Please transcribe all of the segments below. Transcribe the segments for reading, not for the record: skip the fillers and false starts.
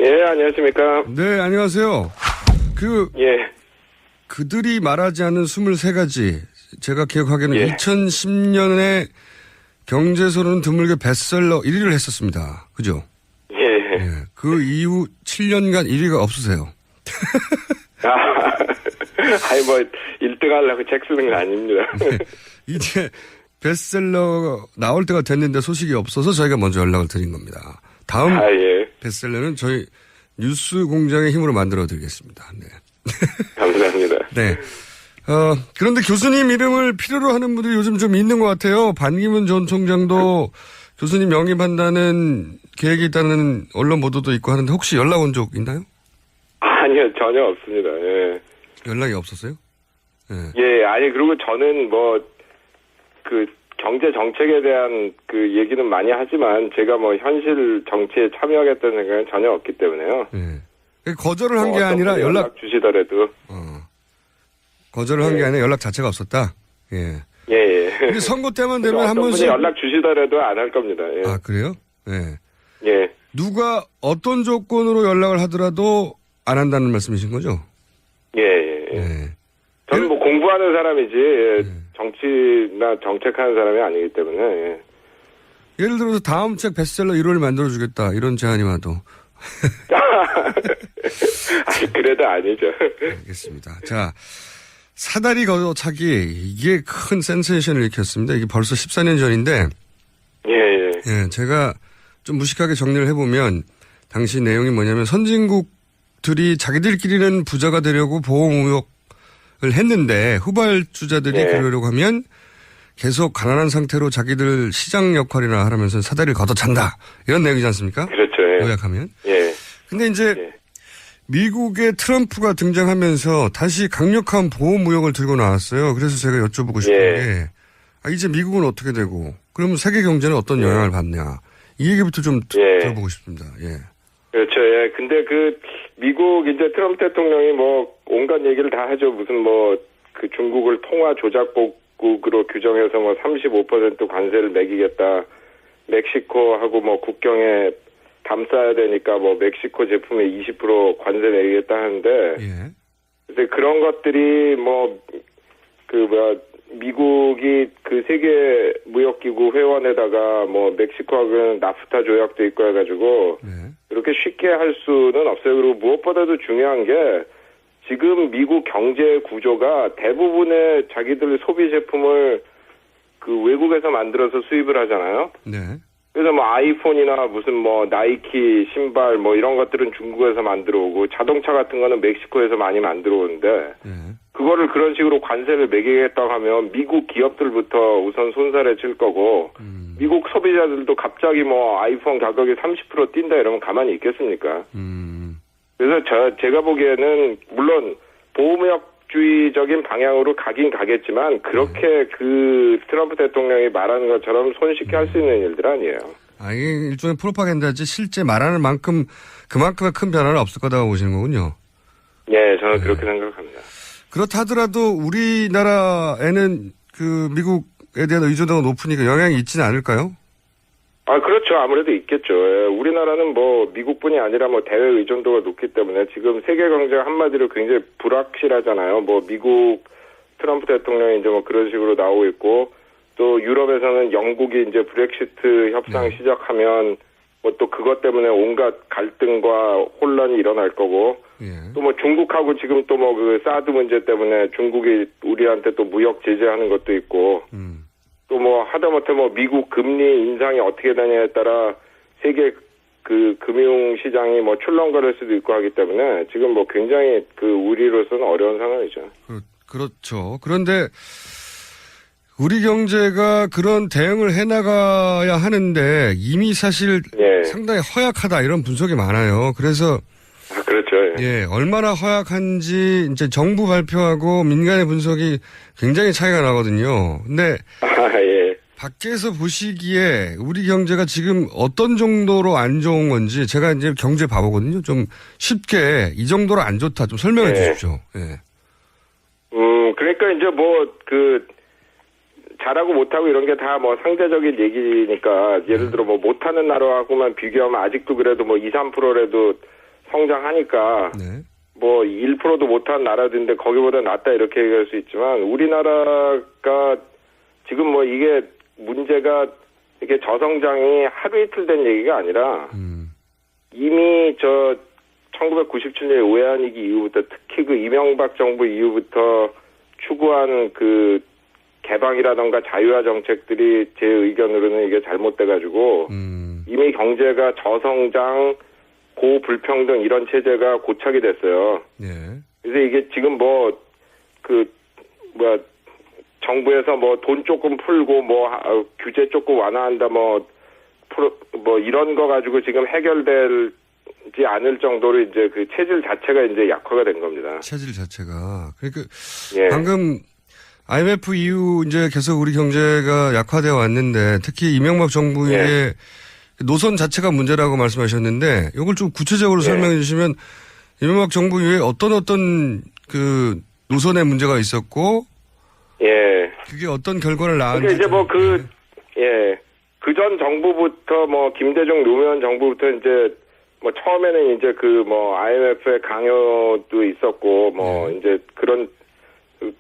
예, 안녕하십니까. 네, 안녕하세요. 예. 그들이 말하지 않은 23가지. 제가 기억하기에는 2010년에 경제소는 드물게 베스트셀러 1위를 했었습니다. 그죠? 예. 그 이후 7년간 1위가 없으세요. 아니, 뭐, 1등 하려고 책 쓰는 거 아닙니다. 네, 이제 베스트셀러 나올 때가 됐는데 소식이 없어서 저희가 먼저 연락을 드린 겁니다. 다음 베스트셀러는 저희 뉴스 공장의 힘으로 만들어 드리겠습니다. 네. 감사합니다. 네. 그런데 교수님 이름을 필요로 하는 분들이 요즘 좀 있는 것 같아요. 반기문 전 총장도 교수님 영입한다는 계획이 있다는 언론 보도도 있고 하는데 혹시 연락 온 적 있나요? 아니요, 전혀 없습니다. 예. 연락이 없었어요? 예, 아니, 그리고 저는 경제 정책에 대한 얘기는 많이 하지만 제가 현실 정치에 참여하겠다는 생각은 전혀 없기 때문에요. 네. 거절을 한 게 아니라 연락 주시더라도. 거절을 한 게 아니라 연락 자체가 없었다? 예. 예. 근데 선거 때만 되면 한 번씩. 연락 주시더라도 안 할 겁니다. 예. 아, 그래요? 예. 예. 누가 어떤 조건으로 연락을 하더라도 안 한다는 말씀이신 거죠? 예. 저는 공부하는 사람이지, 정치나 정책하는 사람이 아니기 때문에, 예. 예를 들어서 다음 책 베스트셀러 1호를 만들어주겠다, 이런 제안이 와도. 아니, 그래도 아니죠. 알겠습니다. 자, 사다리 걷어차기, 이게 큰 센세이션을 일으켰습니다. 이게 벌써 14년 전인데. 예, 제가 좀 무식하게 정리를 해보면, 당시 내용이 뭐냐면, 선진국들이 자기들끼리는 부자가 되려고 보호무역을 했는데, 후발주자들이 그러려고 하면, 계속 가난한 상태로 자기들 시장 역할이나 하면서 사다리를 걷어찬다. 이런 내용이지 않습니까? 그렇죠. 요약하면. 예. 근데 이제 미국의 트럼프가 등장하면서 다시 강력한 보호무역을 들고 나왔어요. 그래서 제가 여쭤보고 싶은 게, 이제 미국은 어떻게 되고, 그러면 세계 경제는 어떤 영향을 받냐. 이 얘기부터 좀 들어보고 싶습니다. 예. 그렇죠. 예. 근데 미국 이제 트럼프 대통령이 온갖 얘기를 다 하죠. 무슨 중국을 통화 조작국으로 규정해서 35% 관세를 매기겠다. 멕시코하고 국경에 담싸야 되니까 멕시코 제품에 20% 관세 매기겠다 하는데. 근데 그런 것들이 미국이 세계 무역기구 회원에다가 멕시코하고는 나프타 조약도 있고 해가지고 그렇게 쉽게 할 수는 없어요. 그리고 무엇보다도 중요한 게 지금 미국 경제 구조가 대부분의 자기들 소비 제품을 외국에서 만들어서 수입을 하잖아요. 그래서 아이폰이나 무슨 나이키 신발 이런 것들은 중국에서 만들어 오고 자동차 같은 거는 멕시코에서 많이 만들어 오는데 그거를 그런 식으로 관세를 매기겠다고 하면 미국 기업들부터 우선 손살에 칠 거고 미국 소비자들도 갑자기 아이폰 가격이 30% 뛴다 이러면 가만히 있겠습니까? 그래서 제가 보기에는 물론 보호무역주의적인 방향으로 가긴 가겠지만 그렇게 트럼프 대통령이 말하는 것처럼 손쉽게 할 수 있는 일들 아니에요. 이게 일종의 프로파간다지 실제 말하는 그만큼의 큰 변화는 없을 거다고 보시는 거군요. 예, 저는 그렇게 생각합니다. 그렇다 하더라도 우리나라에는 미국에 대한 의존도가 높으니까 영향이 있지는 않을까요? 그렇죠. 아무래도 있겠죠. 예, 우리나라는 미국뿐이 아니라 대외 의존도가 높기 때문에 지금 세계 경제가 한마디로 굉장히 불확실하잖아요. 미국 트럼프 대통령이 이제 그런 식으로 나오고 있고 또 유럽에서는 영국이 이제 브렉시트 협상 시작하면 또 그것 때문에 온갖 갈등과 혼란이 일어날 거고 또 중국하고 지금 또 사드 문제 때문에 중국이 우리한테 또 무역 제재하는 것도 있고 또 하다못해 미국 금리 인상이 어떻게 되냐에 따라 세계 금융 시장이 출렁거릴 수도 있고 하기 때문에 지금 굉장히 우리로서는 어려운 상황이죠. 그렇죠. 그런데 우리 경제가 그런 대응을 해나가야 하는데 이미 사실 상당히 허약하다 이런 분석이 많아요. 그래서 그렇죠. 얼마나 허약한지 이제 정부 발표하고 민간의 분석이 굉장히 차이가 나거든요. 근데 밖에서 보시기에 우리 경제가 지금 어떤 정도로 안 좋은 건지 제가 이제 경제 바보거든요. 좀 쉽게 이 정도로 안 좋다 좀 설명해 주십시오. 그러니까 이제 잘하고 못하고 이런 게 다 상대적인 얘기니까 예를 들어 못하는 나라하고만 비교하면 아직도 그래도 2, 3%라도 성장하니까 뭐 1%도 못한 나라들인데 거기보다 낫다 이렇게 얘기할 수 있지만 우리나라가 지금 뭐 이게 문제가 이게 저성장이 하루 이틀 된 얘기가 아니라 이미 저 1997년 외환위기 이후부터 특히 그 이명박 정부 이후부터 추구한 그 개방이라던가 자유화 정책들이 제 의견으로는 이게 잘못돼가지고 이미 경제가 저성장, 고불평등 이런 체제가 고착이 됐어요. 그래서 이게 지금 정부에서 뭐 돈 조금 풀고 규제 조금 완화한다 뭐 이런 거 가지고 지금 해결되지 않을 정도로 이제 그 체질 자체가 이제 약화가 된 겁니다. 체질 자체가. 그러니까 방금 IMF 이후 이제 계속 우리 경제가 약화되어 왔는데 특히 이명박 정부의 노선 자체가 문제라고 말씀하셨는데 이걸 좀 구체적으로 설명해 주시면 이명박 정부 이후에 어떤 그 노선에 문제가 있었고 그게 어떤 결과를 낳았는지. 그러니까 이제 그 전 정부부터 김대중 노무현 정부부터 이제 처음에는 이제 IMF의 강요도 있었고 이제 그런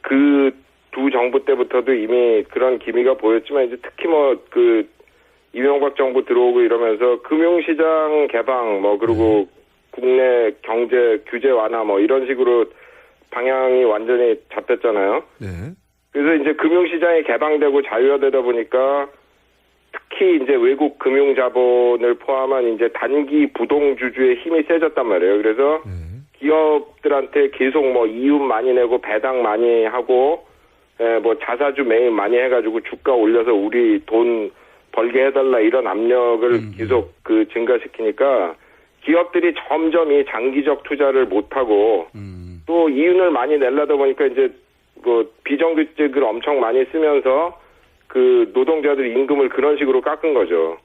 그 두 정부 때부터도 이미 그런 기미가 보였지만 이제 특히 이명박 정부 들어오고 이러면서 금융시장 개방 그리고 국내 경제 규제 완화 이런 식으로 방향이 완전히 잡혔잖아요. 그래서 이제 금융시장이 개방되고 자유화되다 보니까 특히 이제 외국 금융자본을 포함한 이제 단기 부동주주의 힘이 세졌단 말이에요. 그래서 기업들한테 계속 이윤 많이 내고 배당 많이 하고 자사주 매입 많이 해가지고 주가 올려서 우리 돈 벌게 해달라 이런 압력을 계속 증가시키니까 기업들이 점점 이 장기적 투자를 못하고 또 이윤을 많이 내려다 보니까 이제 비정규직을 엄청 많이 쓰면서 그 노동자들 임금을 그런 식으로 깎은 거죠.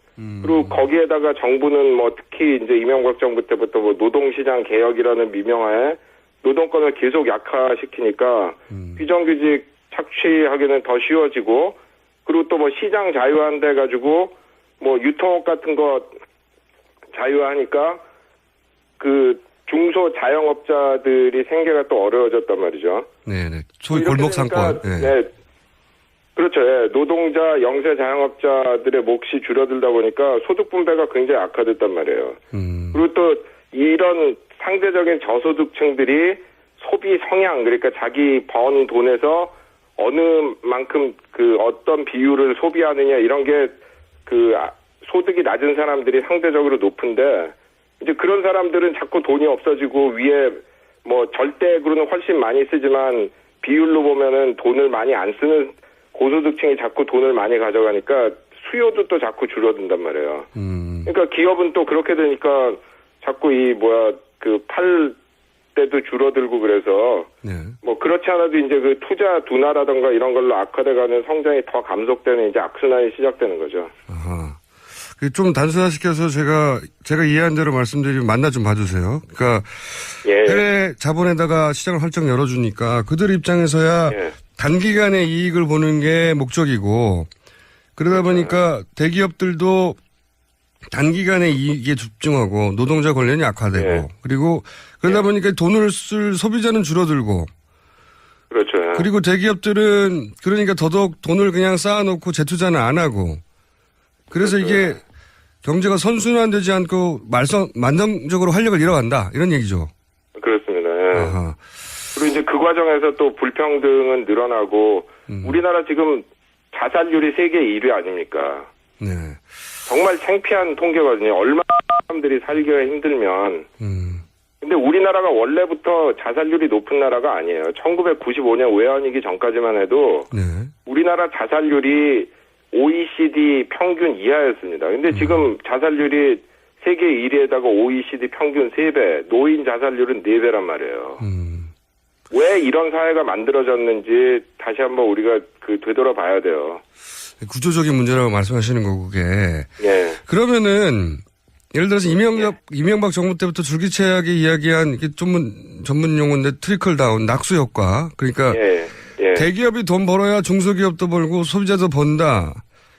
그리고 거기에다가 정부는 특히 이제 이명박 정부 때부터 노동시장 개혁이라는 미명하에 노동권을 계속 약화시키니까 비정규직 착취하기는 더 쉬워지고 그리고 또 시장 자유화한다 해가지고 유통업 같은 거 자유화하니까 그 중소 자영업자들이 생계가 또 어려워졌단 말이죠. 네네. 소위 골목 상권. 그렇죠. 노동자, 영세 자영업자들의 몫이 줄어들다 보니까 소득 분배가 굉장히 악화됐단 말이에요. 그리고 또 이런 상대적인 저소득층들이 소비 성향, 그러니까 자기 번 돈에서 어느 만큼 어떤 비율을 소비하느냐 이런 게 소득이 낮은 사람들이 상대적으로 높은데 이제 그런 사람들은 자꾸 돈이 없어지고 위에 절대액으로는 훨씬 많이 쓰지만 비율로 보면은 돈을 많이 안 쓰는 고소득층이 자꾸 돈을 많이 가져가니까 수요도 또 자꾸 줄어든단 말이에요. 그러니까 기업은 또 그렇게 되니까 자꾸 팔 때도 줄어들고 그래서 그렇지 않아도 이제 그 투자 둔화라든가 이런 걸로 악화돼가는 성장이 더 감속되는 이제 악순환이 시작되는 거죠. 아하. 좀 단순화시켜서 제가 이해한 대로 말씀드리면 만나 좀 봐주세요. 그러니까 해외 자본에다가 시장을 활짝 열어주니까 그들 입장에서야 단기간의 이익을 보는 게 목적이고 그러다 보니까 대기업들도 단기간에 이익에 집중하고 노동자 권리는 약화되고 그리고 그러다 보니까 돈을 쓸 소비자는 줄어들고 그렇죠. 그리고 대기업들은 그러니까 더더욱 돈을 그냥 쌓아놓고 재투자는 안 하고 그래서 이게 경제가 선순환되지 않고 만성적으로 활력을 잃어간다 이런 얘기죠. 그렇습니다. 그리고 이제 그 과정에서 또 불평등은 늘어나고 우리나라 지금 자살률이 세계 1위 아닙니까? 정말 창피한 통계거든요. 얼마나 사람들이 살기가 힘들면. 근데 우리나라가 원래부터 자살률이 높은 나라가 아니에요. 1995년 외환위기 전까지만 해도 우리나라 자살률이 OECD 평균 이하였습니다. 근데 지금 자살률이 세계 1위에다가 OECD 평균 3배, 노인 자살률은 4배란 말이에요. 왜 이런 사회가 만들어졌는지 다시 한번 우리가 되돌아봐야 돼요. 구조적인 문제라고 말씀하시는 거고 그게. 그러면은 예를 들어서 이명박 정부 때부터 줄기차게 이야기한 전문 용어인데 트리클 다운, 낙수 효과. 그러니까 대기업이 돈 벌어야 중소기업도 벌고 소비자도 번다.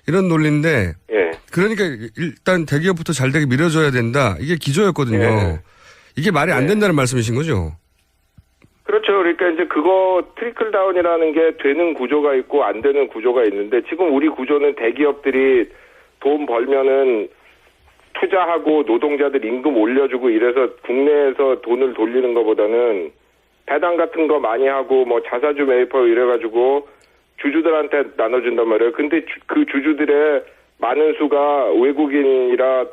이런 논리인데 그러니까 일단 대기업부터 잘 되게 밀어줘야 된다. 이게 기조였거든요. 이게 말이 안 된다는 말씀이신 거죠? 그렇죠. 그러니까 이제 그거 트리클 다운이라는 게 되는 구조가 있고 안 되는 구조가 있는데 지금 우리 구조는 대기업들이 돈 벌면은 투자하고 노동자들 임금 올려주고 이래서 국내에서 돈을 돌리는 것보다는 배당 같은 거 많이 하고 뭐 자사주 매입하고 이래가지고 주주들한테 나눠준단 말이에요. 근데 그 주주들의 많은 수가 외국인이라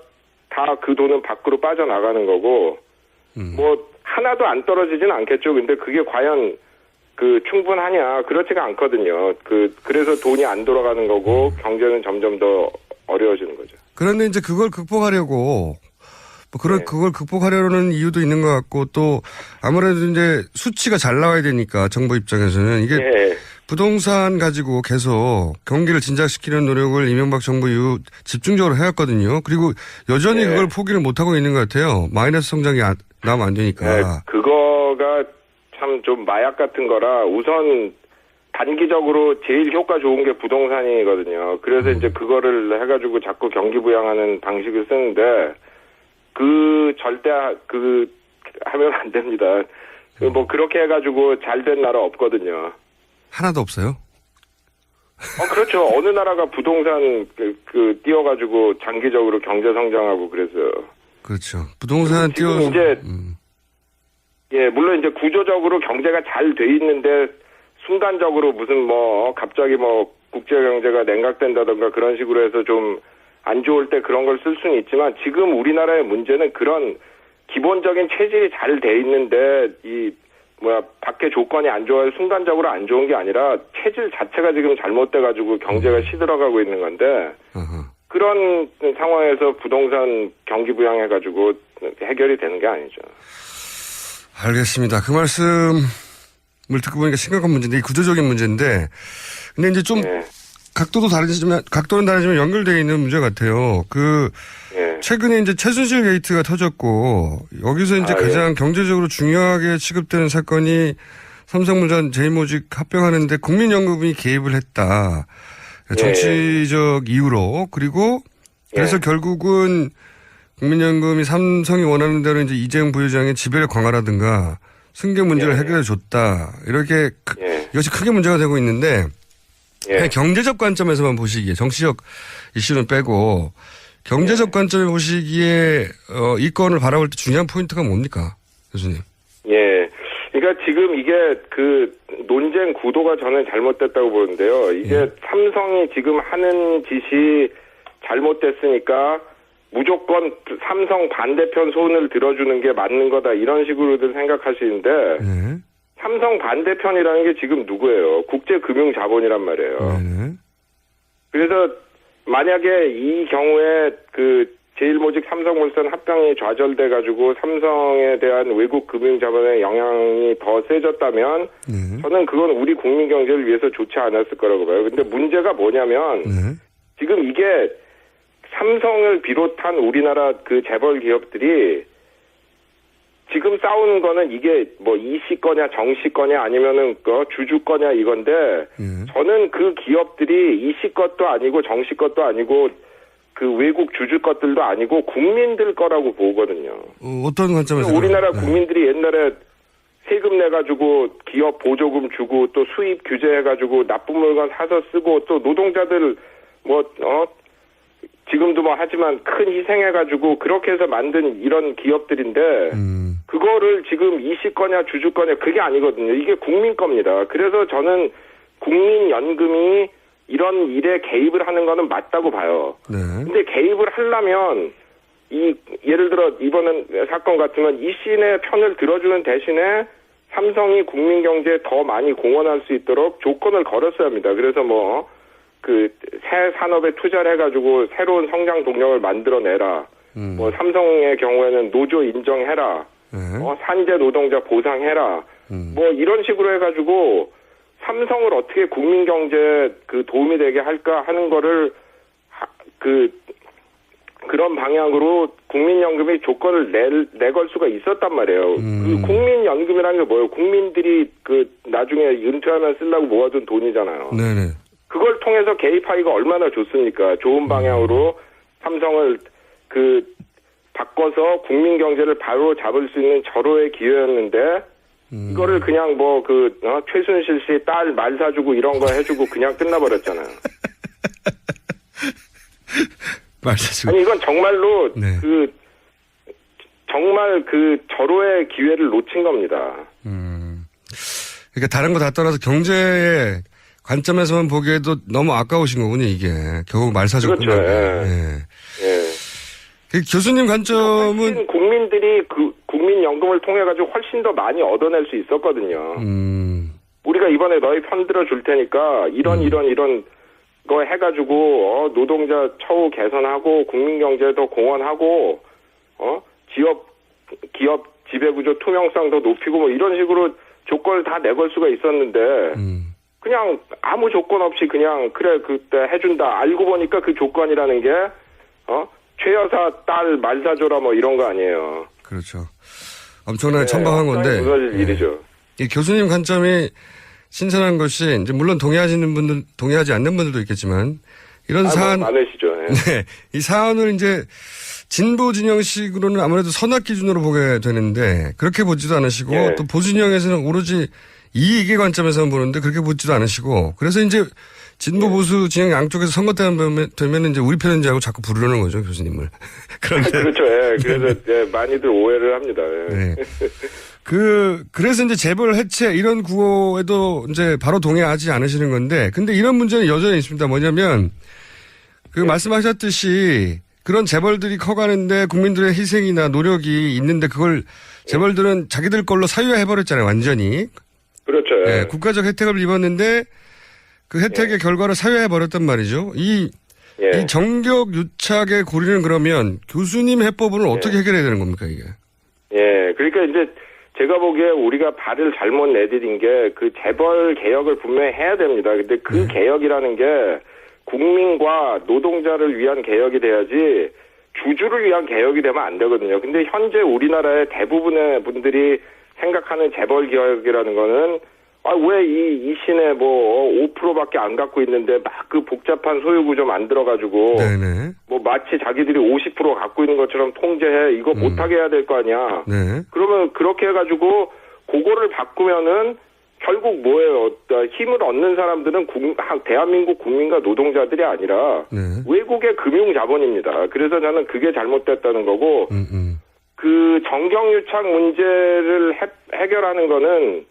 다 그 돈은 밖으로 빠져나가는 거고 뭐 하나도 안 떨어지진 않겠죠. 근데 그게 과연 그 충분하냐? 그렇지가 않거든요. 그래서 돈이 안 돌아가는 거고 경제는 점점 더 어려워지는 거죠. 그런데 이제 그걸 극복하려고 네. 그걸 극복하려는 이유도 있는 것 같고 또 아무래도 이제 수치가 잘 나와야 되니까 정부 입장에서는 이게 네. 부동산 가지고 계속 경기를 진작시키는 노력을 이명박 정부 이후 집중적으로 해왔거든요. 그리고 여전히 네. 그걸 포기를 못하고 있는 것 같아요. 마이너스 성장이 나면 안 되니까. 네. 그거가 참 좀 마약 같은 거라 우선 단기적으로 제일 효과 좋은 게 부동산이거든요. 그래서 이제 그거를 해가지고 자꾸 경기 부양하는 방식을 쓰는데 절대 하면 안 됩니다. 뭐 그렇게 해가지고 잘 된 나라 없거든요. 하나도 없어요? 그렇죠. 어느 나라가 부동산 띄워가지고 장기적으로 경제 성장하고 그래서. 그렇죠. 부동산 띄워서. 이제 예, 물론 이제 구조적으로 경제가 잘 돼 있는데 순간적으로 무슨 갑자기 국제 경제가 냉각된다던가 그런 식으로 해서 좀 안 좋을 때 그런 걸 쓸 수는 있지만 지금 우리나라의 문제는 그런 기본적인 체질이 잘 돼 있는데 밖에 조건이 안 좋아요. 순간적으로 안 좋은 게 아니라 체질 자체가 지금 잘못돼가지고 경제가 시들어가고 있는 건데 그런 상황에서 부동산 경기 부양해가지고 해결이 되는 게 아니죠. 알겠습니다. 그 말씀을 듣고 보니까 심각한 문제인데 이 구조적인 문제인데 근데 이제 좀 네. 각도는 다르지만 연결되어 있는 문제 같아요. 네. 최근에 이제 최순실 게이트가 터졌고 여기서 이제 가장 경제적으로 중요하게 취급되는 사건이 삼성물산 제일모직 합병하는데 국민연금이 개입을 했다. 정치적 이유로 그리고 그래서 결국은 국민연금이 삼성이 원하는 대로 이제 이재용 부회장의 지배를 강화라든가 승계 문제를 해결해 줬다. 이렇게 이것이 크게 문제가 되고 있는데 경제적 관점에서만 보시기에 정치적 이슈는 빼고 경제적 관점에 보시기에 이 건을 바라볼 때 중요한 포인트가 뭡니까, 교수님? 예. 그러니까 지금 이게 논쟁 구도가 저는 잘못됐다고 보는데요. 이게 삼성이 지금 하는 짓이 잘못됐으니까 무조건 삼성 반대편 손을 들어주는 게 맞는 거다 이런 식으로들 생각하시는데 삼성 반대편이라는 게 지금 누구예요? 국제금융자본이란 말이에요. 그래서 만약에 이 경우에 제일모직 삼성물산 합병이 좌절돼가지고 삼성에 대한 외국 금융자본의 영향이 더 세졌다면 저는 그건 우리 국민 경제를 위해서 좋지 않았을 거라고 봐요. 근데 문제가 뭐냐면 지금 이게 삼성을 비롯한 우리나라 재벌 기업들이 지금 싸우는 거는 이게 이씨 거냐 정씨 거냐 아니면은 주주 거냐 이건데 저는 그 기업들이 이씨 것도 아니고 정씨 것도 아니고 외국 주주 것들도 아니고 국민들 거라고 보거든요. 어떤 관점에서? 우리나라 국민들이 옛날에 세금 내가지고 기업 보조금 주고 또 수입 규제해가지고 나쁜 물건 사서 쓰고 또 노동자들 지금도 하지만 큰 희생해가지고 그렇게 해서 만든 이런 기업들인데 그거를 지금 이씨 거냐 주주 거냐 그게 아니거든요. 이게 국민 겁니다. 그래서 저는 국민연금이 이런 일에 개입을 하는 거는 맞다고 봐요. 근데 개입을 하려면 예를 들어 이번 사건 같으면 이씨의 편을 들어주는 대신에 삼성이 국민 경제에 더 많이 공헌할 수 있도록 조건을 걸었어야 합니다. 그래서 새 산업에 투자를 해가지고 새로운 성장 동력을 만들어내라. 삼성의 경우에는 노조 인정해라. 산재 노동자 보상해라. 이런 식으로 해가지고 삼성을 어떻게 국민 경제에 도움이 되게 할까 하는 거를 그런 방향으로 국민연금이 조건을 내걸 수가 있었단 말이에요. 국민연금이라는 게 뭐예요? 국민들이 나중에 은퇴하면 쓰려고 모아둔 돈이잖아요. 네네. 그걸 통해서 개입하기가 얼마나 좋습니까? 좋은 방향으로 삼성을 바꿔서 국민 경제를 바로 잡을 수 있는 절호의 기회였는데 이거를 그냥 최순실 씨 딸 말 사주고 이런 거 해주고 그냥 끝나버렸잖아요. 말 사주고. 아니 이건 정말로 네. 정말 절호의 기회를 놓친 겁니다. 그러니까 다른 거 다 떠나서 경제의 관점에서만 보기에도 너무 아까우신 거군요, 이게. 결국 말 사주고 그렇죠. 예. 예. 그 교수님 관점은 국민들이 국민연금을 통해 가지고 훨씬 더 많이 얻어낼 수 있었거든요. 우리가 이번에 너희 편 들어 줄 테니까 이런 거 해가지고 노동자 처우 개선하고 국민 경제에 더 공헌하고 기업 지배구조 투명성 더 높이고 뭐 이런 식으로 조건을 다 내걸 수가 있었는데 그냥 아무 조건 없이 그냥 그래 그때 해준다. 알고 보니까 그 조건이라는 게 최 여사 딸 말 사줘라 뭐 이런 거 아니에요. 그렇죠. 엄청나게 천박한 건데. 무너질 일이죠. 이 교수님 관점이 신선한 것이 이제 물론 동의하지 않는 분들도 있겠지만 이런 사안 많으시죠. 예. 네, 이 사안을 이제 진보 진영식으로는 아무래도 선악 기준으로 보게 되는데 그렇게 보지도 않으시고 예. 또 보수 진영에서는 오로지 이익의 관점에서만 보는데 그렇게 보지도 않으시고 그래서 이제 진보 보수 진영 양쪽에서 선거 때 되면 이제 우리 편인 줄 알고 자꾸 부르는 거죠, 교수님을. 그런데 그렇죠. 예. 그래서 많이들 오해를 합니다. 예. 네. 그래서 이제 재벌 해체 이런 구호에도 이제 바로 동의하지 않으시는 건데 근데 이런 문제는 여전히 있습니다. 뭐냐면 말씀하셨듯이 그런 재벌들이 커가는데 국민들의 희생이나 노력이 있는데 그걸 재벌들은 자기들 걸로 사유화해버렸잖아요, 완전히. 그렇죠. 예. 네, 국가적 혜택을 입었는데 그 혜택의 결과를 사유화해버렸단 말이죠. 이 정격 유착의 고리는 그러면 교수님 해법은 어떻게 해결해야 되는 겁니까, 이게? 예, 그러니까 이제 제가 보기에 우리가 발을 잘못 내디딘 게 재벌 개혁을 분명히 해야 됩니다. 근데 개혁이라는 게 국민과 노동자를 위한 개혁이 돼야지 주주를 위한 개혁이 되면 안 되거든요. 근데 현재 우리나라의 대부분의 분들이 생각하는 재벌 개혁이라는 거는 왜 이 시내 5%밖에 안 갖고 있는데 막 복잡한 소유구조 만들어가지고 마치 자기들이 50% 갖고 있는 것처럼 통제해 이거 못하게 해야 될 거 아니야. 네. 그러면 그렇게 해가지고 그거를 바꾸면은 결국 뭐예요? 힘을 얻는 사람들은 대한민국 국민과 노동자들이 아니라 외국의 금융자본입니다. 그래서 저는 그게 잘못됐다는 거고 그 정경유착 문제를 해결하는 거는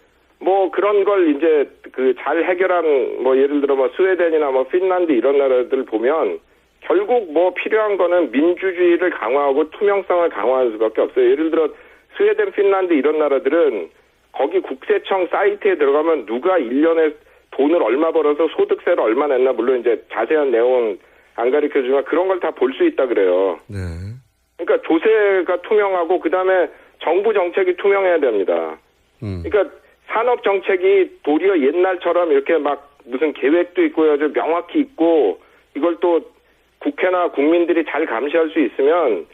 그런 걸 이제 잘 해결한 예를 들어 스웨덴이나 핀란드 이런 나라들 보면 결국 필요한 거는 민주주의를 강화하고 투명성을 강화하는 수밖에 없어요. 예를 들어 스웨덴, 핀란드 이런 나라들은 거기 국세청 사이트에 들어가면 누가 1년에 돈을 얼마 벌어서 소득세를 얼마 냈나 물론 이제 자세한 내용은 안 가르쳐주지만 그런 걸 다 볼 수 있다 그래요. 네. 그러니까 조세가 투명하고 그다음에 정부 정책이 투명해야 됩니다. 그러니까 산업 정책이 도리어 옛날처럼 이렇게 무슨 계획도 있고 아주 명확히 있고 이걸 또 국회나 국민들이 잘 감시할 수 있으면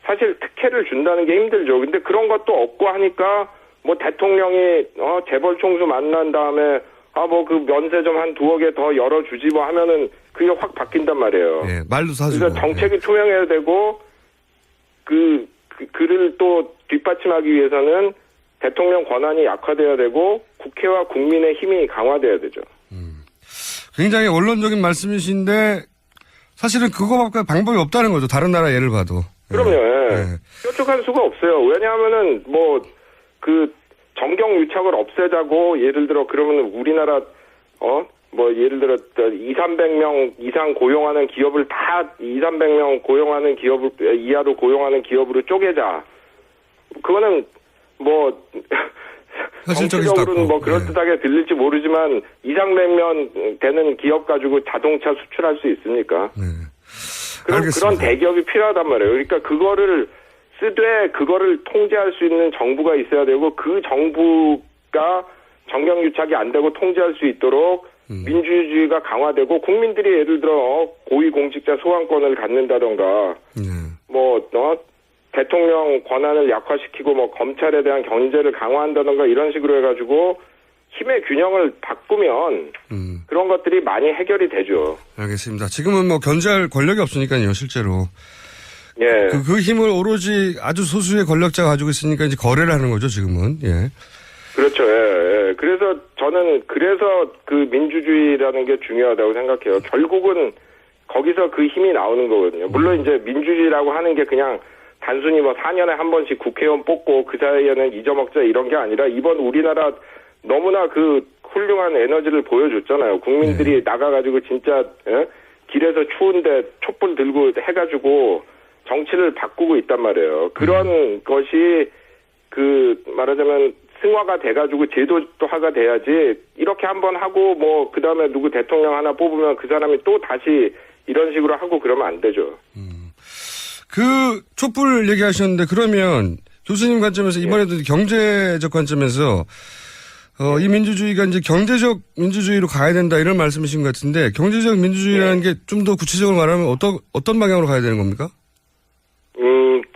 사실 특혜를 준다는 게 힘들죠. 근데 그런 것도 없고 하니까 대통령이 재벌 총수 만난 다음에 면세점 한 2억에 더 열어주지 하면은 그게 확 바뀐단 말이에요. 네, 말도 사주고. 그러니까 정책이 투명해야 되고 그를 또 뒷받침하기 위해서는 대통령 권한이 약화돼야 되고 국회와 국민의 힘이 강화돼야 되죠. 굉장히 원론적인 말씀이신데 사실은 그거밖에 방법이 없다는 거죠. 다른 나라 예를 봐도. 그럼요. 뾰족할 수가 없어요. 왜냐하면은 정경 유착을 없애자고 예를 들어 그러면 우리나라 예를 들어 200~300명 이상 고용하는 기업을 다 200~300명 고용하는 기업을 이하로 고용하는 기업으로 쪼개자. 그거는 정치적으로는 그럴듯하게 들릴지 모르지만 200~300명 되는 기업 가지고 자동차 수출할 수 있습니까? 그런 대기업이 필요하단 말이에요. 그러니까 그거를 쓰되 그거를 통제할 수 있는 정부가 있어야 되고 그 정부가 정경유착이 안 되고 통제할 수 있도록 민주주의가 강화되고 국민들이 예를 들어 고위공직자 소환권을 갖는다던가 대통령 권한을 약화시키고 검찰에 대한 견제를 강화한다던가 이런 식으로 해가지고 힘의 균형을 바꾸면 그런 것들이 많이 해결이 되죠. 알겠습니다. 지금은 견제할 권력이 없으니까요, 실제로. 예. 그 힘을 오로지 아주 소수의 권력자가 가지고 있으니까 이제 거래를 하는 거죠, 지금은. 예. 그렇죠. 예. 그래서 저는 그 민주주의라는 게 중요하다고 생각해요. 결국은 거기서 그 힘이 나오는 거거든요. 물론 이제 민주주의라고 하는 게 그냥 단순히 뭐 4년에 한 번씩 국회의원 뽑고 그 사이에는 잊어먹자 이런 게 아니라 이번 우리나라 너무나 그 훌륭한 에너지를 보여줬잖아요. 국민들이 나가가지고 진짜 길에서 추운데 촛불 들고 해가지고 정치를 바꾸고 있단 말이에요. 그런 것이 말하자면 승화가 돼가지고 제도화가 돼야지 이렇게 한번 하고 뭐 그다음에 누구 대통령 하나 뽑으면 그 사람이 또 다시 이런 식으로 하고 그러면 안 되죠. 그 촛불 얘기하셨는데 그러면 교수님 관점에서 이번에도 경제적 관점에서 이 민주주의가 이제 경제적 민주주의로 가야 된다 이런 말씀이신 것 같은데 경제적 민주주의라는 게 좀 더 구체적으로 말하면 어떤 방향으로 가야 되는 겁니까?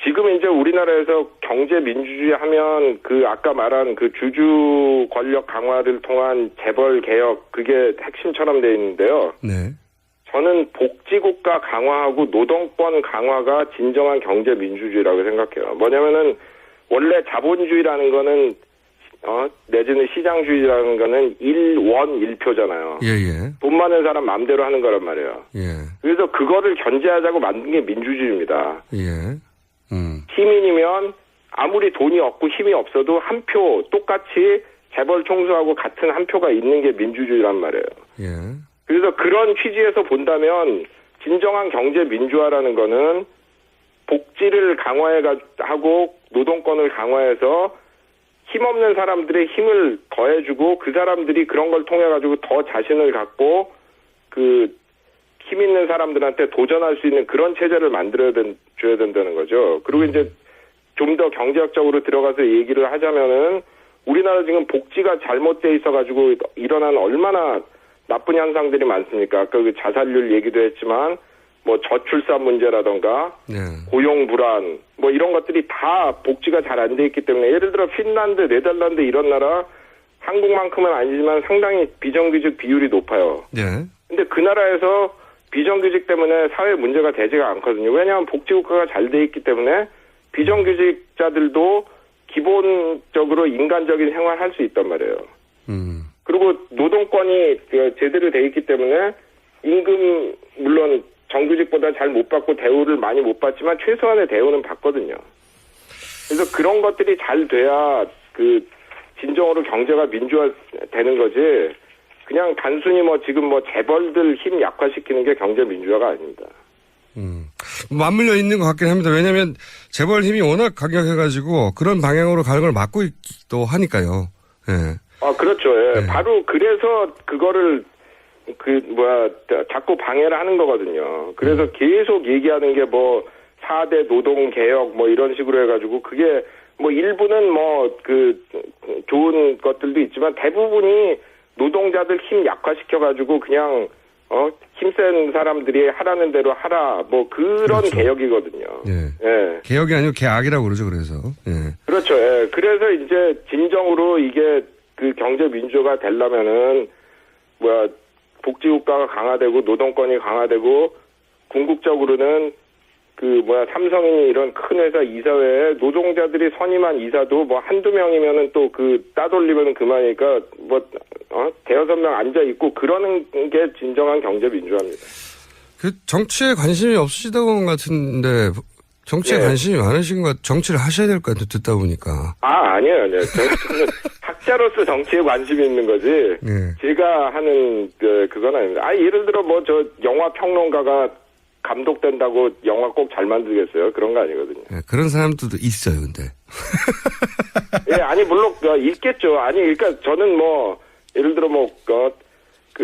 지금 이제 우리나라에서 경제 민주주의 하면 아까 말한 주주 권력 강화를 통한 재벌 개혁 그게 핵심처럼 돼 있는데요. 네. 저는 복지국가 강화하고 노동권 강화가 진정한 경제 민주주의라고 생각해요. 뭐냐면은 원래 자본주의라는 거는 내지는 시장주의라는 거는 1원 1표잖아요. 예. 돈 많은 사람 마음대로 하는 거란 말이에요. 예. 그래서 그거를 견제하자고 만든 게 민주주의입니다. 예. 시민이면 아무리 돈이 없고 힘이 없어도 한 표 똑같이 재벌 총수하고 같은 한 표가 있는 게 민주주의란 말이에요. 예. 그래서 그런 취지에서 본다면 진정한 경제 민주화라는 거는 복지를 강화하고 노동권을 강화해서 힘없는 사람들의 힘을 더해주고 그 사람들이 그런 걸 통해 가지고 더 자신을 갖고 힘 있는 사람들한테 도전할 수 있는 그런 체제를 줘야 된다는 거죠. 그리고 이제 좀 더 경제학적으로 들어가서 얘기를 하자면은 우리나라 지금 복지가 잘못돼 있어 가지고 일어난 얼마나 나쁜 현상들이 많습니까? 아까 자살률 얘기도 했지만 뭐 저출산 문제라던가 고용 불안 뭐 이런 것들이 다 복지가 잘 안 돼 있기 때문에 예를 들어 핀란드, 네덜란드 이런 나라 한국만큼은 아니지만 상당히 비정규직 비율이 높아요. 근데 그 나라에서 비정규직 때문에 사회 문제가 되지가 않거든요. 왜냐하면 복지국가가 잘 돼 있기 때문에 비정규직자들도 기본적으로 인간적인 생활을 할 수 있단 말이에요. 그리고 노동권이 제대로 돼 있기 때문에 임금 물론 정규직보다 잘 못 받고 대우를 많이 못 받지만 최소한의 대우는 받거든요. 그래서 그런 것들이 잘 돼야 진정으로 경제가 민주화되는 거지. 그냥 단순히 지금 재벌들 힘 약화시키는 게 경제 민주화가 아닙니다. 맞물려 있는 것 같긴 합니다. 왜냐하면 재벌 힘이 워낙 강력해가지고 그런 방향으로 가는 걸 막고 있기도 하니까요. 예. 그렇죠. 예. 바로 그래서 그거를 자꾸 방해를 하는 거거든요. 그래서 계속 얘기하는 게 4대 노동 개혁 이런 식으로 해가지고 그게 일부는 좋은 것들도 있지만 대부분이 노동자들 힘 약화시켜가지고 그냥 힘센 사람들이 하라는 대로 하라 그런 그렇죠. 개혁이거든요. 예. 개혁이 아니고 개악이라고 그러죠. 그래서 그렇죠. 예. 그래서 이제 진정으로 이게 경제 민주화가 되려면은 복지국가가 강화되고 노동권이 강화되고 궁극적으로는 삼성이 이런 큰 회사 이사회에 노동자들이 선임한 이사도 한두 명이면은 또 따돌리면 그만이니까 대여섯 명 앉아 있고 그러는 게 진정한 경제 민주화입니다. 정치에 관심이 없으시다고 하는 것 같은데 정치에 관심이 많으신 것 정치를 하셔야 될 것 같아요. 듣다 보니까. 아니에요. 저는 학자로서 정치에 관심이 있는 거지. 제가 하는 그건 아닙니다. 예를 들어 저 영화 평론가가 감독된다고 영화 꼭 잘 만들겠어요? 그런 거 아니거든요. 그런 사람들도 있어요, 근데. 물론 있겠죠. 그러니까 저는 예를 들어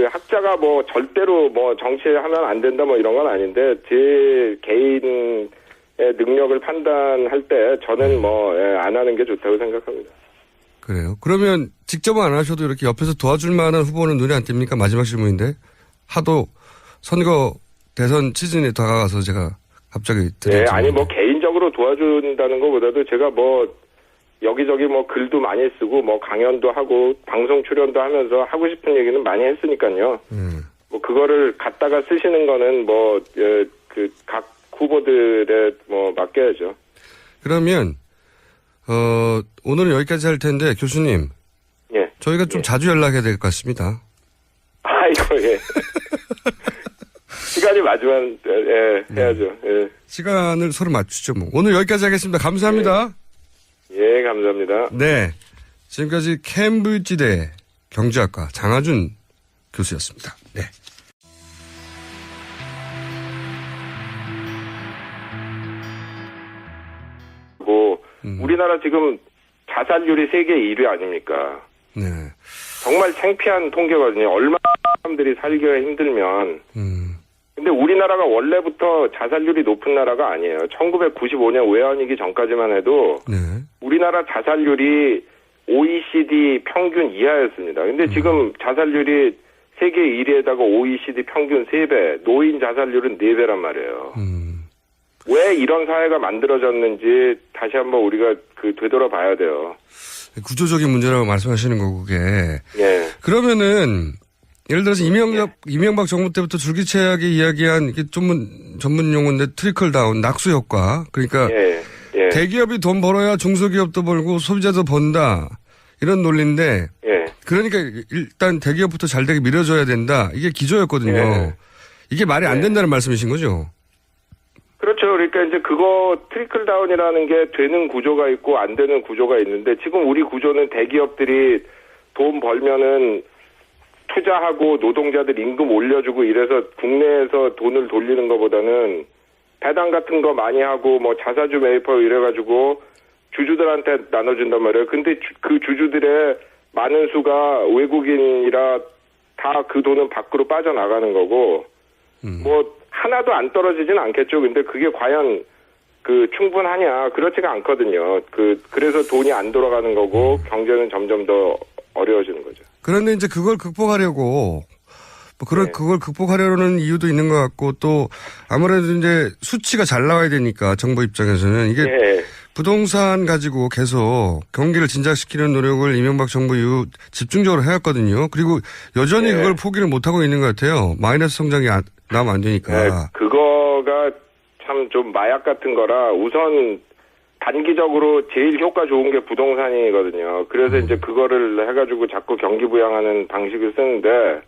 학자가 절대로 정치에 하면 안 된다 이런 건 아닌데 제 개인의 능력을 판단할 때 저는 안 하는 게 좋다고 생각합니다. 그래요? 그러면 직접은 안 하셔도 이렇게 옆에서 도와줄 만한 후보는 눈에 안 띕니까? 마지막 질문인데. 하도 선거 대선 시즌에 다가가서 제가 갑자기 네, 개인적으로 도와준다는 것보다도 제가 여기저기 글도 많이 쓰고 강연도 하고 방송 출연도 하면서 하고 싶은 얘기는 많이 했으니까요. 그거를 갖다가 쓰시는 거는 각 후보들의 뭐 맡겨야죠. 그러면 오늘은 여기까지 할 텐데 교수님. 예. 저희가 좀 자주 연락해야 될 것 같습니다. 아이고 예. 시간이 맞으면 해야죠. 예. 시간을 서로 맞추죠. 뭐. 오늘 여기까지 하겠습니다. 감사합니다. 예, 감사합니다. 네. 지금까지 캠브리지대 경제학과 장하준 교수였습니다. 네. 우리나라 지금 자살률이 세계 1위 아닙니까? 네. 정말 창피한 통계거든요. 얼마나 사람들이 살기가 힘들면. 근데 우리나라가 원래부터 자살률이 높은 나라가 아니에요. 1995년 외환위기 전까지만 해도 네. 우리나라 자살률이 OECD 평균 이하였습니다. 근데 지금 자살률이 세계 1위에다가 OECD 평균 3배, 노인 자살률은 4배란 말이에요. 왜 이런 사회가 만들어졌는지 다시 한번 우리가 되돌아봐야 돼요. 구조적인 문제라고 말씀하시는 거고, 그게. 예. 그러면은, 예를 들어서 이명박 정부 때부터 줄기차게 이야기한 이게 전문 용어인데 트리클 다운, 낙수 효과. 그러니까 예. 대기업이 돈 벌어야 중소기업도 벌고 소비자도 번다. 이런 논리인데. 예. 그러니까 일단 대기업부터 잘 되게 밀어줘야 된다. 이게 기조였거든요. 예. 이게 말이 안 된다는 말씀이신 거죠? 그렇죠. 그러니까 이제 트리클 다운이라는 게 되는 구조가 있고 안 되는 구조가 있는데 지금 우리 구조는 대기업들이 돈 벌면은 투자하고 노동자들 임금 올려주고 이래서 국내에서 돈을 돌리는 것보다는 배당 같은 거 많이 하고 뭐 자사주 매입하고 이래가지고 주주들한테 나눠준단 말이에요. 근데 그 주주들의 많은 수가 외국인이라 다 그 돈은 밖으로 빠져나가는 거고 뭐 하나도 안 떨어지진 않겠죠. 근데 그게 과연 충분하냐? 그렇지가 않거든요. 그래서 돈이 안 돌아가는 거고 경제는 점점 더 어려워지는 거죠. 그런데 이제 그걸 극복하려고 그걸 극복하려는 이유도 있는 것 같고 또 아무래도 이제 수치가 잘 나와야 되니까 정부 입장에서는 이게 부동산 가지고 계속 경기를 진작시키는 노력을 이명박 정부 이후 집중적으로 해왔거든요. 그리고 여전히 그걸 포기를 못하고 있는 것 같아요. 마이너스 성장이 나면 안 되니까. 네, 그거가 참 좀 마약 같은 거라 우선 단기적으로 제일 효과 좋은 게 부동산이거든요. 그래서 이제 그거를 해가지고 자꾸 경기 부양하는 방식을 쓰는데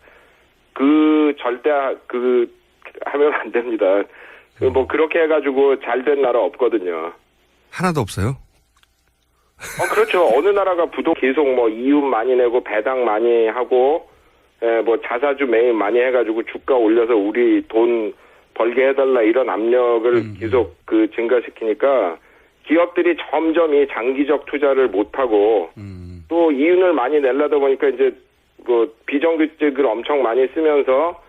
절대 하면 안 됩니다. 뭐 그렇게 해가지고 잘 된 나라 없거든요. 하나도 없어요? 그렇죠. 어느 나라가 계속 뭐 이윤 많이 내고 배당 많이 하고 뭐 자사주 매입 많이 해가지고 주가 올려서 우리 돈 벌게 해달라 이런 압력을 계속 증가시키니까 기업들이 점점 이 장기적 투자를 못하고 또 이윤을 많이 내려다 보니까 이제 비정규직을 엄청 많이 쓰면서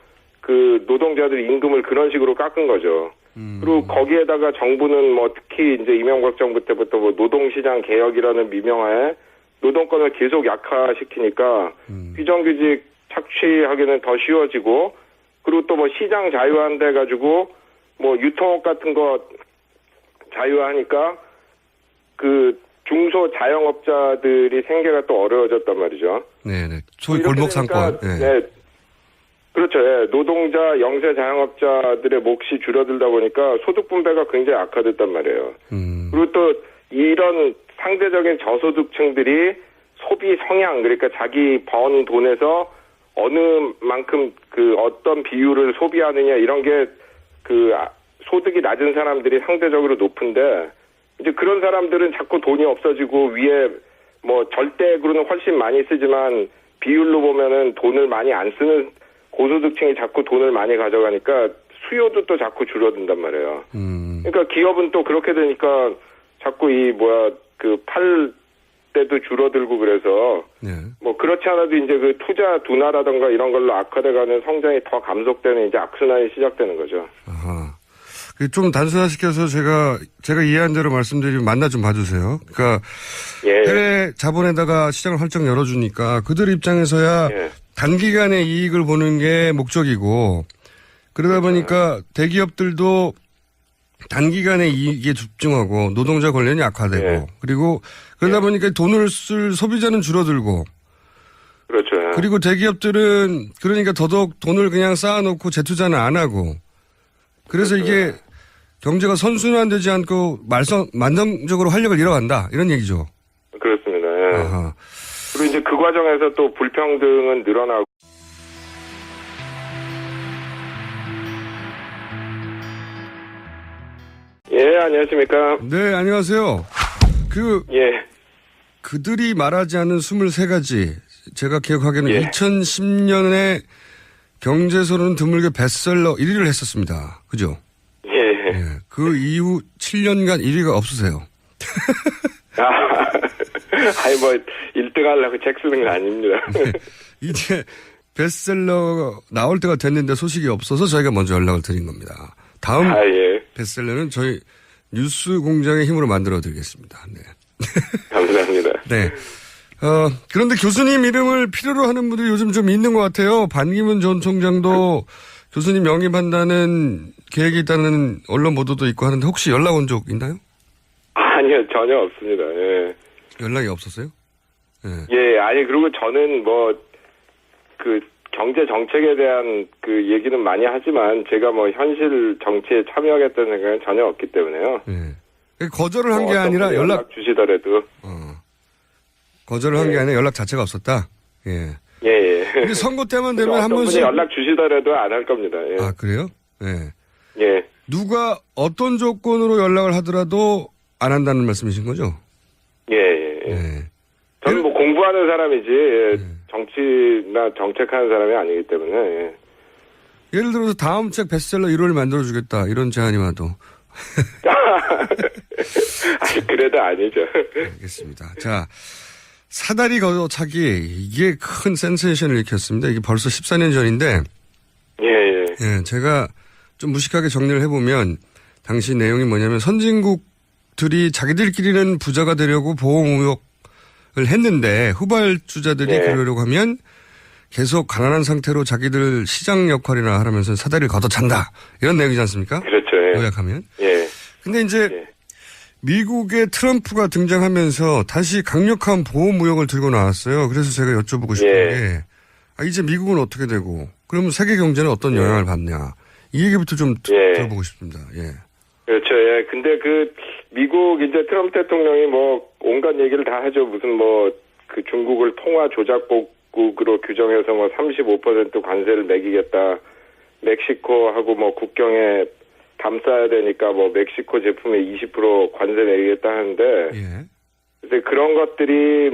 노동자들 임금을 그런 식으로 깎은 거죠. 그리고 거기에다가 정부는 뭐 특히 이제 이명박 정부 때부터 뭐 노동시장 개혁이라는 미명하에 노동권을 계속 약화시키니까 비정규직 착취하기는 더 쉬워지고 그리고 또 뭐 시장 자유화한다 해가지고 뭐 유통업 같은 거 자유화하니까 중소 자영업자들이 생계가 또 어려워졌단 말이죠. 네네. 소위 골목 상권. 네. 그렇죠. 예. 노동자, 영세 자영업자들의 몫이 줄어들다 보니까 소득 분배가 굉장히 악화됐단 말이에요. 그리고 또 이런 상대적인 저소득층들이 소비 성향, 그러니까 자기 번 돈에서 어느 만큼 어떤 비율을 소비하느냐 이런 게 소득이 낮은 사람들이 상대적으로 높은데 이제 그런 사람들은 자꾸 돈이 없어지고 위에 뭐 절대액으로는 훨씬 많이 쓰지만 비율로 보면은 돈을 많이 안 쓰는 고소득층이 자꾸 돈을 많이 가져가니까 수요도 또 자꾸 줄어든단 말이에요. 그러니까 기업은 또 그렇게 되니까 자꾸 팔 때도 줄어들고 그래서 뭐 그렇지 않아도 이제 투자 둔화라든가 이런 걸로 악화돼가는 성장이 더 감속되는 이제 악순환이 시작되는 거죠. 아하. 좀 단순화시켜서 제가 이해한 대로 말씀드리면 만나 좀 봐주세요. 그러니까 해외 자본에다가 시장을 활짝 열어주니까 그들 입장에서야 단기간의 이익을 보는 게 목적이고 그러다 보니까 대기업들도 단기간에 이익에 집중하고 노동자 권리는 약화되고 그리고 그러다 보니까 돈을 쓸 소비자는 줄어들고 그렇죠. 그리고 대기업들은 그러니까 더더욱 돈을 그냥 쌓아놓고 재투자는 안 하고 그래서 이게 경제가 선순환되지 않고 만성적으로 활력을 잃어간다. 이런 얘기죠. 그렇습니다. 예. 아하. 그리고 이제 그 과정에서 또 불평등은 늘어나고. 예, 안녕하십니까. 네, 안녕하세요. 예. 그들이 말하지 않는 23가지. 제가 기억하기에는 예. 2010년에 경제소는 드물게 베스트셀러 1위를 했었습니다. 그죠? 예. 예. 그 이후 7년간 1위가 없으세요. 아니, 뭐, 1등 하려고 책 쓰는 거 아닙니다. 네. 이제 베스트셀러 나올 때가 됐는데 소식이 없어서 저희가 먼저 연락을 드린 겁니다. 다음 예. 베스트셀러는 저희 뉴스 공장의 힘으로 만들어 드리겠습니다. 네. 감사합니다. 네. 그런데 교수님 이름을 필요로 하는 분들이 요즘 좀 있는 것 같아요. 반기문 전 총장도 교수님 영입한다는 계획이 있다는 언론 보도도 있고 하는데 혹시 연락 온 적 있나요? 아니요, 전혀 없습니다. 예. 연락이 없었어요? 예. 예, 아니, 그리고 저는 경제 정책에 대한 얘기는 많이 하지만 제가 현실 정치에 참여하겠다는 생각은 전혀 없기 때문에요. 예. 거절을 한 게 아니라 연락 주시더라도. 거절을 한 게 아니라 연락 자체가 없었다? 예. 예. 근데 선거 때만 되면 한 번씩. 연락 주시더라도 안 할 겁니다. 예. 아, 그래요? 예. 예. 누가 어떤 조건으로 연락을 하더라도 안 한다는 말씀이신 거죠? 예. 저는 공부하는 사람이지, 정치나 정책하는 사람이 아니기 때문에, 예. 예를 들어서 다음 책 베스트셀러 1호를 만들어주겠다, 이런 제안이 와도. 아니, 그래도 아니죠. 알겠습니다. 자, 사다리 걷어차기, 이게 큰 센세이션을 일으켰습니다. 이게 벌써 14년 전인데. 예, 제가 좀 무식하게 정리를 해보면, 당시 내용이 뭐냐면, 선진국들이 자기들끼리는 부자가 되려고 보호무역을 했는데, 후발주자들이 그러려고 하면, 계속 가난한 상태로 자기들 시장 역할이나 하면서 사다리를 걷어찬다. 이런 내용이지 않습니까? 그렇죠. 예. 요약하면. 예. 근데 이제 미국의 트럼프가 등장하면서 다시 강력한 보호무역을 들고 나왔어요. 그래서 제가 여쭤보고 싶은 게 이제 미국은 어떻게 되고 그러면 세계 경제는 어떤 영향을 받냐. 이 얘기부터 좀 들어보고 싶습니다. 예. 그렇죠. 예. 근데 미국 이제 트럼프 대통령이 온갖 얘기를 다 하죠. 무슨 중국을 통화 조작국으로 규정해서 35% 관세를 매기겠다. 멕시코하고 국경에 감싸야 되니까 멕시코 제품에 20% 관세 내리겠다 하는데 근데 그런 것들이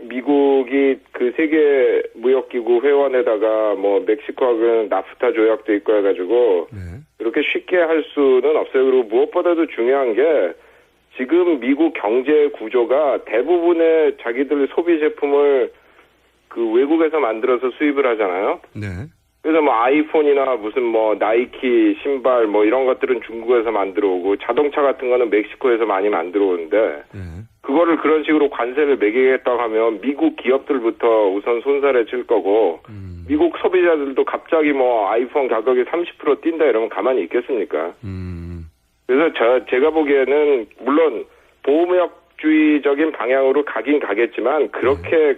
미국이 세계 무역기구 회원에다가 멕시코하고는 나프타 조약도 있고 해가지고 그렇게 쉽게 할 수는 없어요. 그리고 무엇보다도 중요한 게 지금 미국 경제 구조가 대부분의 자기들 소비 제품을 외국에서 만들어서 수입을 하잖아요. 네. 그래서 아이폰이나 무슨 나이키 신발 이런 것들은 중국에서 만들어 오고 자동차 같은 거는 멕시코에서 많이 만들어 오는데 그거를 그런 식으로 관세를 매기겠다고 하면 미국 기업들부터 우선 손살에 칠 거고 미국 소비자들도 갑자기 아이폰 가격이 30% 뛴다 이러면 가만히 있겠습니까? 그래서 제가 보기에는 물론 보호무역주의적인 방향으로 가긴 가겠지만 그렇게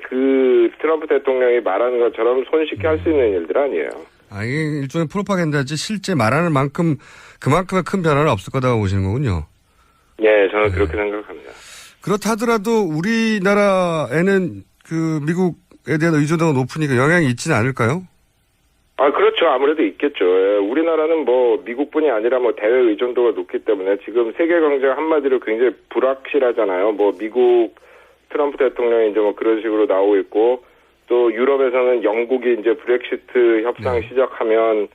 트럼프 대통령이 말하는 것처럼 손쉽게 할 수 있는 일들 아니에요. 이게 일종의 프로파간다지 실제 말하는 그만큼의 큰 변화는 없을 거다고 보시는 거군요. 예, 저는 그렇게 생각합니다. 그렇다 하더라도 우리나라에는 미국에 대한 의존도가 높으니까 영향이 있지는 않을까요? 그렇죠. 아무래도 있겠죠. 예, 우리나라는 미국뿐이 아니라 대외 의존도가 높기 때문에 지금 세계 경제가 한마디로 굉장히 불확실하잖아요. 미국 트럼프 대통령이 이제 그런 식으로 나오고 있고 또 유럽에서는 영국이 이제 브렉시트 협상 시작하면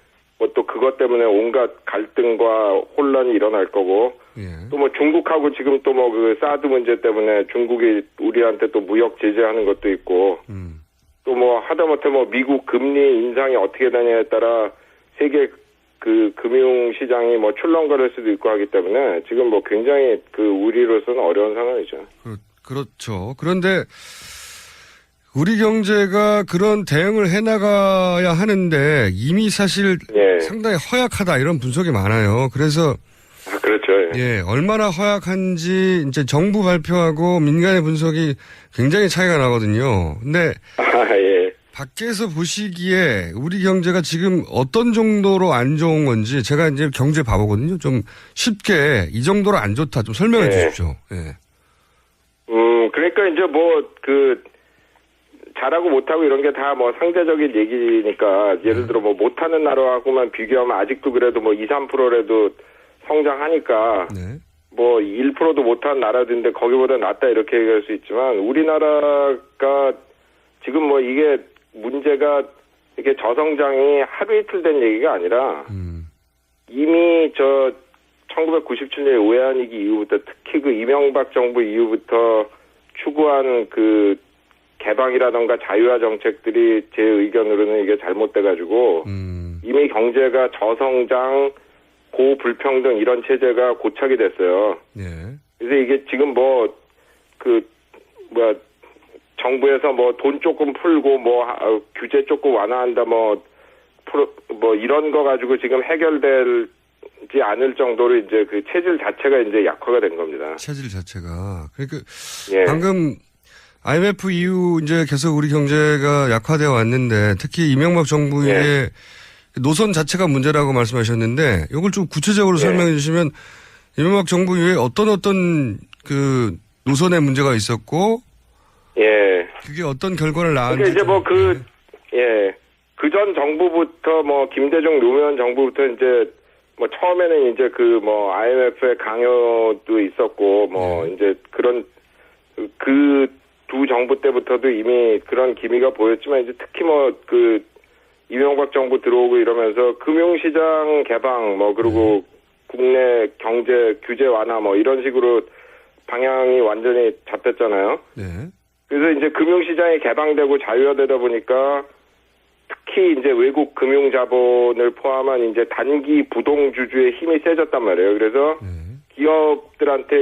또 그것 때문에 온갖 갈등과 혼란이 일어날 거고 또 중국하고 지금 또 사드 문제 때문에 중국이 우리한테 또 무역 제재하는 것도 있고 또 하다못해 미국 금리 인상이 어떻게 되냐에 따라 세계 금융 시장이 출렁거릴 수도 있고 하기 때문에 지금 굉장히 우리로서는 어려운 상황이죠. 그렇죠. 그런데 우리 경제가 그런 대응을 해나가야 하는데 이미 사실 상당히 허약하다 이런 분석이 많아요. 그래서 그렇죠. 얼마나 허약한지 이제 정부 발표하고 민간의 분석이 굉장히 차이가 나거든요. 근데 밖에서 보시기에 우리 경제가 지금 어떤 정도로 안 좋은 건지 제가 이제 경제 바보거든요. 좀 쉽게 이 정도로 안 좋다 좀 설명해 주십시오. 예. 그러니까 이제 잘하고 못하고 이런 게 다 뭐 상대적인 얘기니까 예를 들어 뭐 못하는 나라하고만 비교하면 아직도 그래도 뭐 2, 3%라도 성장하니까 네. 뭐 1%도 못한 나라들인데 거기보다 낫다 이렇게 얘기할 수 있지만 우리나라가 지금 뭐 이게 문제가 이게 저성장이 하루 이틀 된 얘기가 아니라 이미 1997년 외환위기 이후부터 특히 그 이명박 정부 이후부터 추구한 그 개방이라던가 자유화 정책들이 제 의견으로는 이게 잘못돼가지고 이미 경제가 저성장, 고불평등 이런 체제가 고착이 됐어요. 예. 그래서 이게 지금 정부에서 뭐 돈 조금 풀고 규제 조금 완화한다 이런 거 가지고 지금 해결되지 않을 정도로 이제 그 체질 자체가 이제 약화가 된 겁니다. 체질 자체가. 그러니까 예. 방금 IMF 이후 이제 계속 우리 경제가 약화되어 왔는데 특히 이명박 정부의 노선 자체가 문제라고 말씀하셨는데 이걸 좀 구체적으로 설명해 주시면 이명박 정부 이후에 어떤 그 노선에 문제가 있었고 예. 그게 어떤 결과를 낳았는지. 그러니까 이제 그전 정부부터 김대중 노무현 정부부터 이제 처음에는 이제 IMF의 강요도 있었고 이제 그런 그 두 정부 때부터도 이미 그런 기미가 보였지만 이제 특히 이명박 정부 들어오고 이러면서 금융시장 개방 그리고 국내 경제 규제 완화 이런 식으로 방향이 완전히 잡혔잖아요. 네. 그래서 이제 금융시장이 개방되고 자유화되다 보니까 특히 이제 외국 금융자본을 포함한 이제 단기 부동주주의 힘이 세졌단 말이에요. 그래서 기업들한테